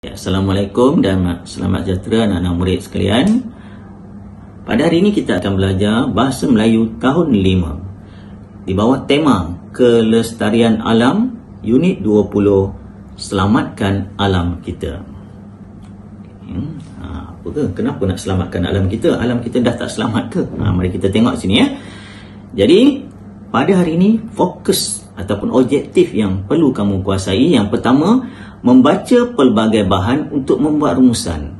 Assalamualaikum dan selamat sejahtera anak-anak murid sekalian. Pada hari ini kita akan belajar Bahasa Melayu tahun 5 di bawah tema Kelestarian Alam Unit 20, Selamatkan Alam Kita. Apa ke? Kenapa nak selamatkan alam kita? Alam kita dah tak selamat ke? Mari kita tengok sini ya. Jadi pada hari ini fokus ataupun objektif yang perlu kamu kuasai, yang pertama, membaca pelbagai bahan untuk membuat rumusan.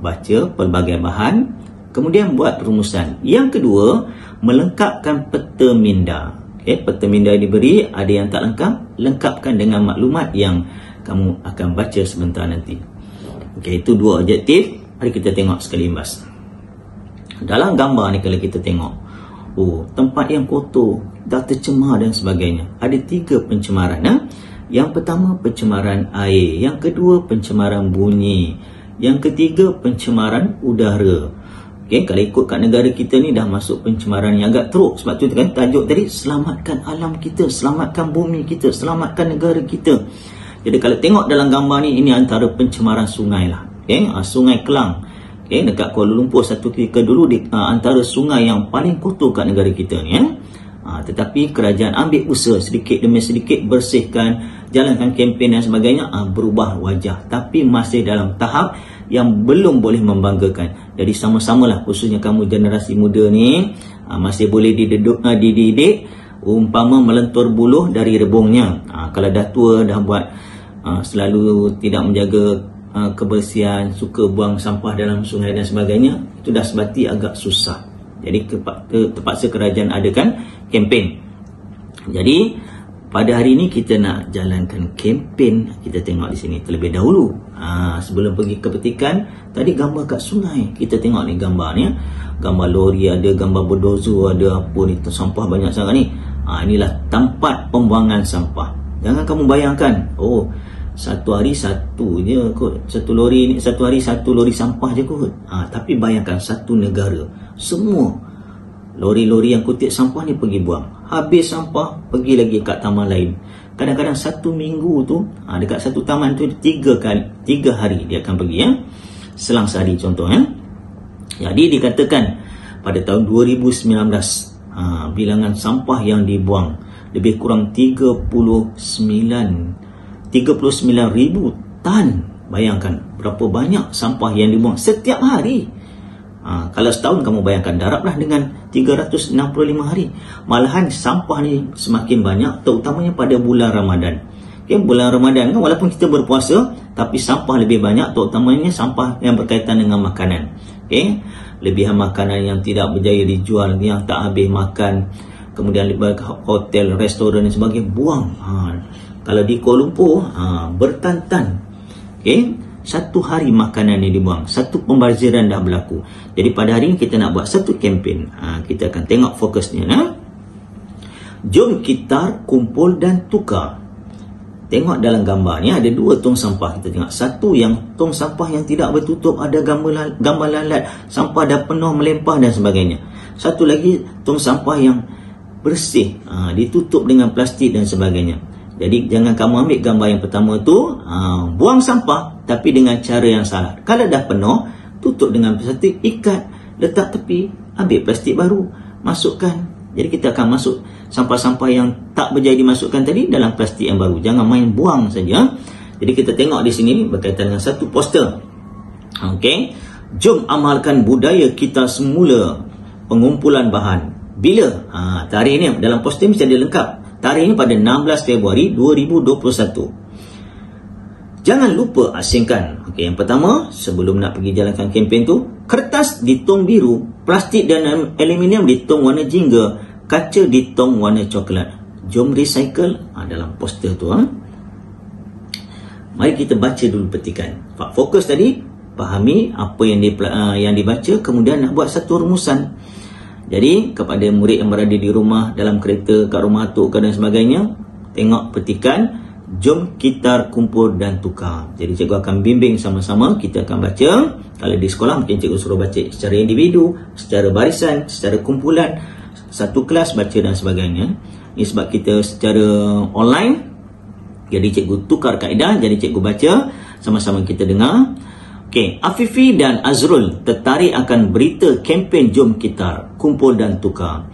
Baca pelbagai bahan, kemudian buat rumusan. Yang kedua, melengkapkan peta minda. Peta minda diberi, ada yang tak lengkap, lengkapkan dengan maklumat yang kamu akan baca sebentar nanti. Itu dua objektif. Mari kita tengok sekali imbas. Dalam gambar ni kalau kita tengok, tempat yang kotor, dah tercemar dan sebagainya. Ada 3 pencemaran. Yang pertama, pencemaran air. Yang kedua, pencemaran bunyi. Yang ketiga, pencemaran udara. Kalau ikut kat negara kita ni dah masuk pencemaran yang agak teruk. Sebab tu kan tajuk tadi, selamatkan alam kita, selamatkan bumi kita, selamatkan negara kita. Jadi kalau tengok dalam gambar ni, ini antara pencemaran sungai lah. Sungai Kelang. Dekat Kuala Lumpur satu ketika dulu antara sungai yang paling kotor kat negara kita ni. Tetapi kerajaan ambil usaha sedikit demi sedikit bersihkan, jalankan kempen dan sebagainya, berubah wajah. Tapi masih dalam tahap yang belum boleh membanggakan. Jadi sama-samalah, khususnya kamu generasi muda ni, masih boleh dididik umpama melentur buluh dari rebungnya. Kalau dah tua, dah buat selalu tidak menjaga kebersihan, suka buang sampah dalam sungai dan sebagainya, itu dah sebati agak susah. Jadi terpaksa kerajaan adakan kempen. Jadi pada hari ini kita nak jalankan kempen. Kita tengok di sini terlebih dahulu. Sebelum pergi ke petikan, tadi gambar kat sungai. Kita tengok ni gambar ni. Gambar lori ada, gambar bulldozer ada, apa ni, sampah banyak sangat ni. Inilah tempat pembuangan sampah. Jangan kamu bayangkan, satu hari satu je kot, satu hari satu lori sampah je kot. Tapi bayangkan satu negara, semua lori-lori yang kutip sampah ni pergi buang. Habis sampah, pergi lagi kat taman lain. Kadang-kadang satu minggu tu, dekat satu taman tu 3 hari dia akan pergi selang sehari contoh Jadi dikatakan pada tahun 2019 bilangan sampah yang dibuang lebih kurang 39,000 tan. Bayangkan berapa banyak sampah yang dibuang setiap hari. Kalau setahun kamu bayangkan, darablah dengan 365 hari. Malahan sampah ni semakin banyak, terutamanya pada bulan Ramadan. Bulan Ramadan kan, walaupun kita berpuasa, tapi sampah lebih banyak, terutamanya sampah yang berkaitan dengan makanan. Lebihan makanan yang tidak berjaya dijual, yang tak habis makan, kemudian hotel, restoran dan sebagainya, buang. Kalau di Kuala Lumpur, bertantan. Satu hari makanan yang dibuang, satu pembaziran dah berlaku. Jadi pada hari ini kita nak buat satu kempen. Kita akan tengok fokusnya. Jom kita kumpul dan tukar. Tengok dalam gambar ni ada 2 tong sampah. Kita tengok satu yang tong sampah yang tidak bertutup, ada gambar lalat, sampah dah penuh melempah dan sebagainya. Satu lagi tong sampah yang bersih, ditutup dengan plastik dan sebagainya. Jadi jangan kamu ambil gambar yang pertama tu, buang sampah tapi dengan cara yang salah. Kalau dah penuh, tutup dengan plastik, ikat, letak tepi, ambil plastik baru, masukkan. Jadi kita akan masuk sampah-sampah yang tak berjaya dimasukkan tadi dalam plastik yang baru. Jangan main buang saja. Jadi kita tengok di sini berkaitan dengan satu poster. Jom amalkan budaya kita semula, pengumpulan bahan. Bila? Tarikh ni dalam poster mesti ada lengkap. Tarikh ini pada 16 Februari 2021. Jangan lupa asingkan. Yang pertama, sebelum nak pergi jalankan kempen tu, kertas di tong biru, plastik dan aluminium di tong warna jingga, kaca di tong warna coklat. Jom recycle dalam poster tu. Mari kita baca dulu petikan. Fokus tadi, fahami apa yang dibaca, kemudian nak buat satu rumusan. Jadi kepada murid yang berada di rumah, dalam kereta, kat rumah atuk dan sebagainya, tengok petikan, jom kita kumpul dan tukar. Jadi cikgu akan bimbing sama-sama, kita akan baca. Kalau di sekolah mungkin cikgu suruh baca secara individu, secara barisan, secara kumpulan, satu kelas baca dan sebagainya. Ini sebab kita secara online, Jadi cikgu tukar kaedah, jadi cikgu baca Sama-sama kita dengar. Okey, Afifi dan Azrul tertarik akan berita kempen Jom Kitar, Kumpul dan Tukar.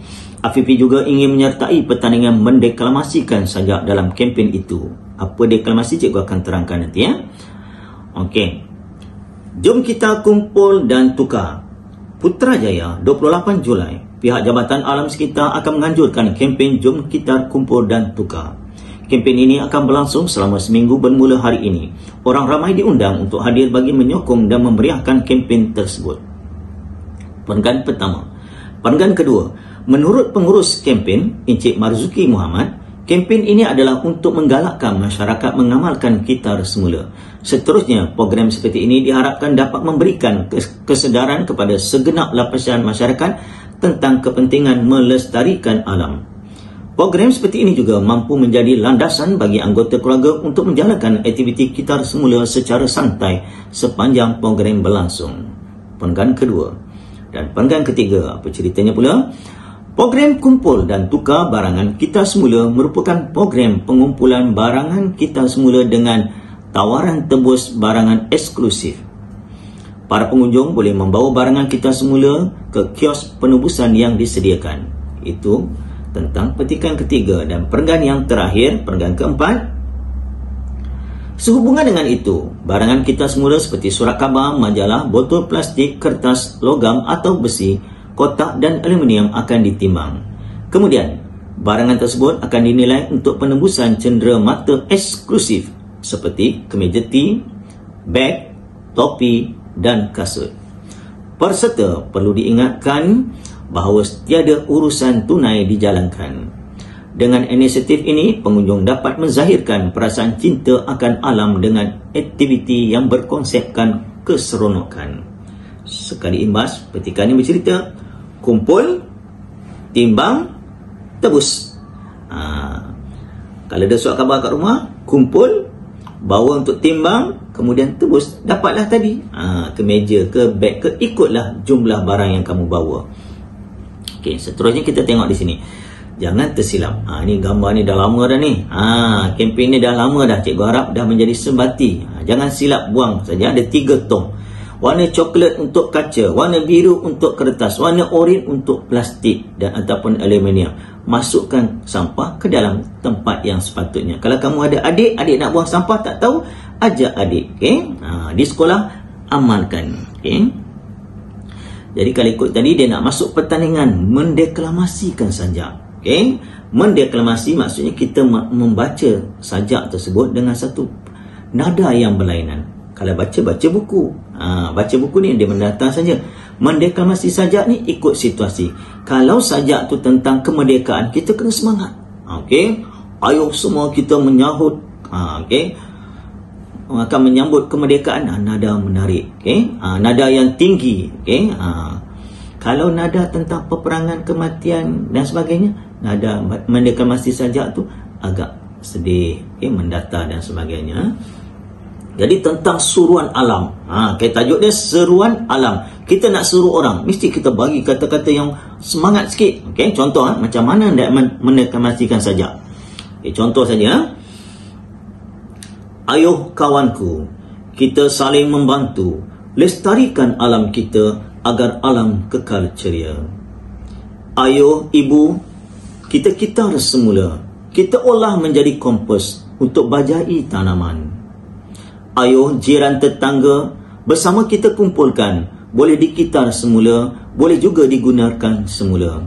Afifi juga ingin menyertai pertandingan mendeklamasikan sajak dalam kempen itu. Apa deklamasi, cikgu akan terangkan nanti ya. Okey. Jom kita kumpul dan tukar. Putrajaya 28 Julai. Pihak Jabatan Alam Sekitar akan menganjurkan kempen Jom Kita Kumpul dan Tukar. Kempen ini akan berlangsung selama seminggu bermula hari ini. Orang ramai diundang untuk hadir bagi menyokong dan memeriahkan kempen tersebut. Perenggan pertama. Perenggan kedua. Menurut pengurus kempen, Encik Marzuki Muhammad, kempen ini adalah untuk menggalakkan masyarakat mengamalkan kitar semula. Seterusnya, program seperti ini diharapkan dapat memberikan kesedaran kepada segenap lapisan masyarakat tentang kepentingan melestarikan alam. Program seperti ini juga mampu menjadi landasan bagi anggota keluarga untuk menjalankan aktiviti kitar semula secara santai sepanjang program berlangsung. Perenggan kedua. Dan perenggan ketiga, apa ceritanya pula? Program Kumpul dan Tukar Barangan Kita Semula merupakan program pengumpulan barangan kita semula dengan tawaran tebus barangan eksklusif. Para pengunjung boleh membawa barangan kita semula ke kios penebusan yang disediakan. Itu tentang petikan ketiga. Dan perenggan yang terakhir, perenggan keempat. Sehubungan dengan itu, barangan kita semula seperti surat khabar, majalah, botol plastik, kertas, logam atau besi, kotak dan aluminium akan ditimbang. Kemudian, barangan tersebut akan dinilai untuk penembusan cendera mata eksklusif seperti kemeja tea, beg, topi dan kasut. Peserta perlu diingatkan bahawa tiada urusan tunai dijalankan. Dengan inisiatif ini, pengunjung dapat menzahirkan perasaan cinta akan alam dengan aktiviti yang berkonsepkan keseronokan. Sekali imbas, petikan ini bercerita, kumpul, timbang, tebus. Kalau ada surat khabar kat rumah, kumpul, bawa untuk timbang, kemudian tebus. Dapatlah tadi kemeja ke beg ke, ikutlah jumlah barang yang kamu bawa. Okey, seterusnya kita tengok di sini. Jangan tersilap. Ni gambar ni dah lama dah ni. Kempen ni dah lama dah. Cikgu harap dah menjadi sebati. Jangan silap buang saja. Ada 3 tong. Warna coklat untuk kaca, warna biru untuk kertas, warna oranye untuk plastik dan ataupun aluminium. Masukkan sampah ke dalam tempat yang sepatutnya. Kalau kamu ada adik nak buang sampah tak tahu, ajak adik. Okay? Di sekolah amalkan. Okay? Jadi kalau ikut tadi, dia nak masuk pertandingan mendeklamasikan sajak. Okay? Mendeklamasi maksudnya kita membaca sajak tersebut dengan satu nada yang berlainan. Kalau baca buku. Baca buku ni dia mendatang saja. Mendeklamasi sajak ni ikut situasi. Kalau sajak tu tentang kemerdekaan, kita kena semangat. Okey? Ayo semua kita menyahut. Okey? Akan menyambut kemerdekaan. Nada menarik. Okey? Nada yang tinggi. Okey? Kalau nada tentang peperangan, kematian dan sebagainya, nada mendeklamasi sajak tu agak sedih, mendatar dan sebagainya. Jadi tentang suruhan alam. Kayak tajuk dia seruan alam. Kita nak suruh orang, mesti kita bagi kata-kata yang semangat sikit. Okey, contoh macam mana nak mendeklamasikan sajak. Okay, contoh saja. Ayuh kawanku, kita saling membantu lestarikan alam kita agar alam kekal ceria. Ayuh ibu, kita kitar semula. Kita olah menjadi kompos untuk bajai tanaman. Ayuh jiran tetangga, bersama kita kumpulkan, boleh dikitar semula, boleh juga digunakan semula.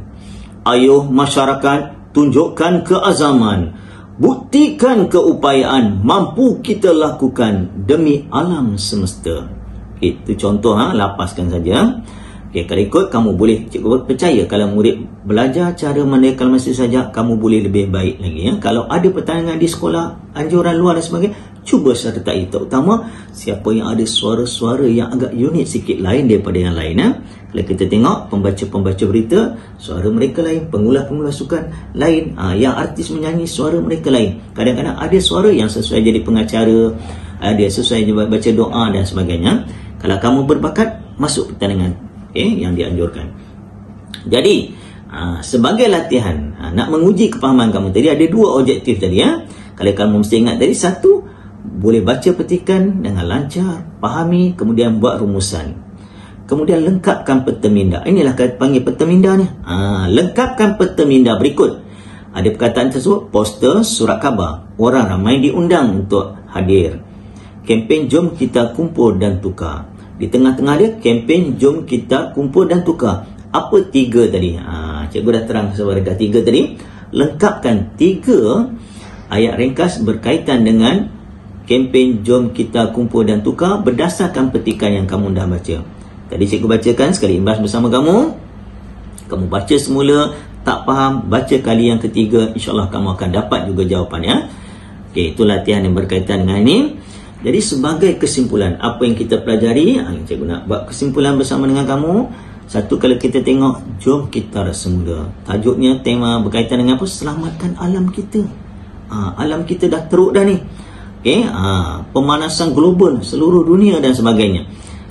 Ayuh masyarakat, tunjukkan keazaman, buktikan keupayaan mampu kita lakukan demi alam semesta. Itu contoh, lapaskan saja. Okay, kalau ikut, kamu boleh, cikgu percaya kalau murid belajar cara mendeklamasi sajak, kamu boleh lebih baik lagi. Kalau ada pertandingan di sekolah, anjuran luar dan sebagainya, cuba sertai, terutama siapa yang ada suara-suara yang agak unik sikit, lain daripada yang lain. Kalau kita tengok pembaca-pembaca berita, suara mereka lain, pengulas-pengulas sukan lain, yang artis menyanyi, suara mereka lain. Kadang-kadang ada suara yang sesuai jadi pengacara, ada sesuai baca doa dan sebagainya. Kalau kamu berbakat, masuk pertandingan yang dianjurkan. Jadi sebagai latihan, nak menguji kefahaman kamu tadi, ada 2 objektif tadi. Kalau kamu mesti ingat tadi, 1, boleh baca petikan dengan lancar, fahami, kemudian buat rumusan. Kemudian lengkapkan peta minda. Inilah panggil peta minda ni. Lengkapkan peta minda berikut. Ada perkataan tersebut, poster, surat khabar. Orang ramai diundang untuk hadir. Kempen jom kita kumpul dan tukar. Di tengah-tengah dia, kempen jom kita kumpul dan tukar. Apa 3 tadi? Cikgu dah terang sebagai 3 tadi. Lengkapkan 3 ayat ringkas berkaitan dengan kempen jom kita kumpul dan tukar berdasarkan petikan yang kamu dah baca. Tadi cikgu bacakan sekali imbas bersama kamu. Kamu baca semula, tak faham, baca kali yang ketiga, insyaAllah kamu akan dapat juga jawapannya. Okey, itu latihan yang berkaitan dengan ini. Jadi sebagai kesimpulan, apa yang kita pelajari, cikgu nak buat kesimpulan bersama dengan kamu. Satu, kalau kita tengok, jom kita rasa muda. Tajuknya, tema berkaitan dengan apa? Selamatkan alam kita. Alam kita dah teruk dah ni. Okey, pemanasan global seluruh dunia dan sebagainya.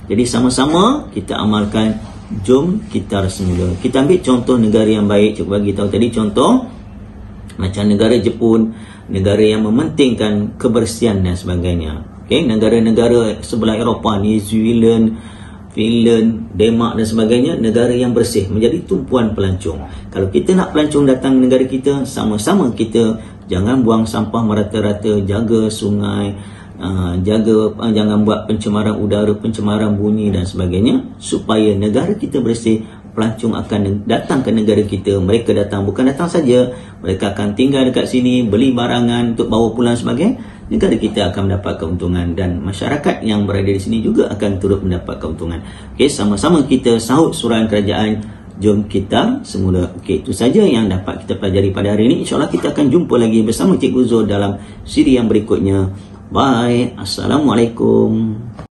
Jadi sama-sama kita amalkan, jom kita rasa muda. Kita ambil contoh negara yang baik. Cikgu bagi tahu tadi contoh macam negara Jepun, negara yang mementingkan kebersihan dan sebagainya. Okey, negara-negara sebelah Eropah, New Zealand, Finland, Denmark dan sebagainya, negara yang bersih, menjadi tumpuan pelancong. Kalau kita nak pelancong datang negara kita, sama-sama kita jangan buang sampah merata-rata, jaga sungai, jangan buat pencemaran udara, pencemaran bunyi dan sebagainya, supaya negara kita bersih. Pelancong akan datang ke negara kita. Mereka datang, bukan datang saja, mereka akan tinggal dekat sini, beli barangan untuk bawa pulang sebagainya. Negara kita akan mendapat keuntungan dan masyarakat yang berada di sini juga akan turut mendapat keuntungan. Okey, sama-sama kita sahut suruhan kerajaan, jom kita semula. Okey, itu saja yang dapat kita pelajari pada hari ini. InsyaAllah kita akan jumpa lagi bersama Cikgu Zul dalam siri yang berikutnya. Bye. Assalamualaikum.